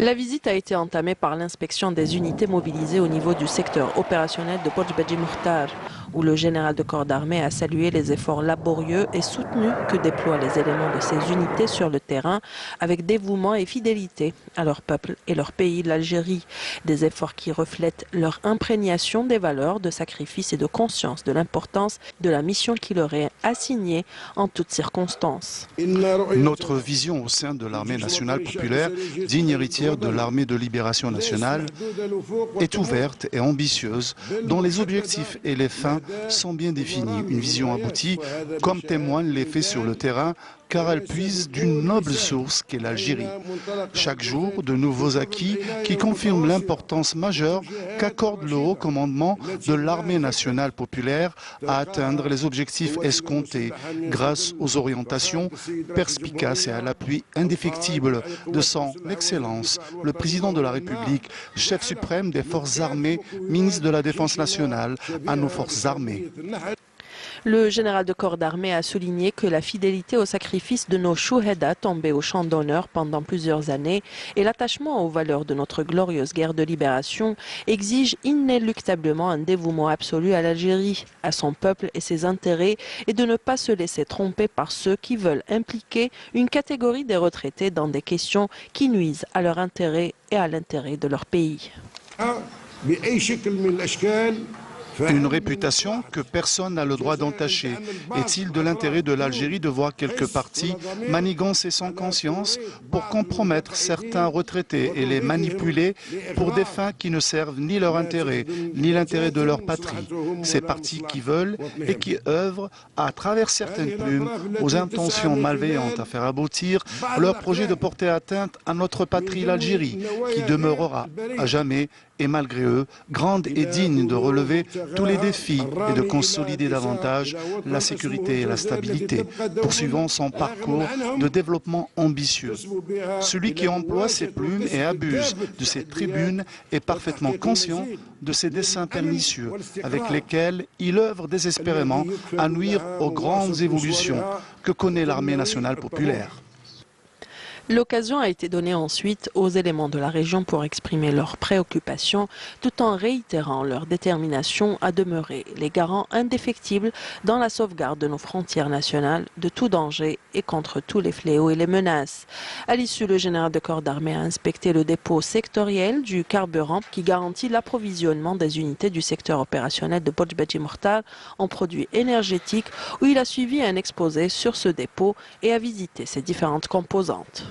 La visite a été entamée par l'inspection des unités mobilisées au niveau du secteur opérationnel de Bodj Bedji Mokhtar, où le général de corps d'armée a salué les efforts laborieux et soutenus que déploient les éléments de ces unités sur le terrain avec dévouement et fidélité à leur peuple et leur pays, l'Algérie. Des efforts qui reflètent leur imprégnation des valeurs de sacrifice et de conscience de l'importance de la mission qui leur est assignée en toutes circonstances. Notre vision au sein de l'armée nationale populaire, digne héritière de l'armée de libération nationale, est ouverte et ambitieuse, dont les objectifs et les fins sont bien définis. Une vision aboutie, comme témoignent les faits sur le terrain, car elle puise d'une noble source qu'est l'Algérie. Chaque jour, de nouveaux acquis qui confirment l'importance majeure qu'accorde le haut commandement de l'armée nationale populaire à atteindre les objectifs escomptés grâce aux orientations perspicaces et à l'appui indéfectible de son Excellence, le Président de la République, chef suprême des forces armées, ministre de la Défense nationale, à nos forces armées. Le général de corps d'armée a souligné que la fidélité au sacrifice de nos chouhedats tombés au champ d'honneur pendant plusieurs années et l'attachement aux valeurs de notre glorieuse guerre de libération exigent inéluctablement un dévouement absolu à l'Algérie, à son peuple et ses intérêts, et de ne pas se laisser tromper par ceux qui veulent impliquer une catégorie des retraités dans des questions qui nuisent à leur intérêt et à l'intérêt de leur pays. Une réputation que personne n'a le droit d'entacher. Est-il de l'intérêt de l'Algérie de voir quelques partis manigancer sans conscience pour compromettre certains retraités et les manipuler pour des fins qui ne servent ni leur intérêt, ni l'intérêt de leur patrie? Ces partis qui veulent et qui œuvrent à travers certaines plumes aux intentions malveillantes à faire aboutir leur projet de porter atteinte à notre patrie, l'Algérie, qui demeurera à jamais et malgré eux, grande et digne de relever tous les défis et de consolider davantage la sécurité et la stabilité, poursuivant son parcours de développement ambitieux. Celui qui emploie ses plumes et abuse de ses tribunes est parfaitement conscient de ses desseins pernicieux, avec lesquels il œuvre désespérément à nuire aux grandes évolutions que connaît l'armée nationale populaire. L'occasion a été donnée ensuite aux éléments de la région pour exprimer leurs préoccupations tout en réitérant leur détermination à demeurer les garants indéfectibles dans la sauvegarde de nos frontières nationales de tout danger et contre tous les fléaux et les menaces. À l'issue, le général de corps d'armée a inspecté le dépôt sectoriel du carburant qui garantit l'approvisionnement des unités du secteur opérationnel de Bodj Bedji Mokhtar en produits énergétiques, où il a suivi un exposé sur ce dépôt et a visité ses différentes composantes.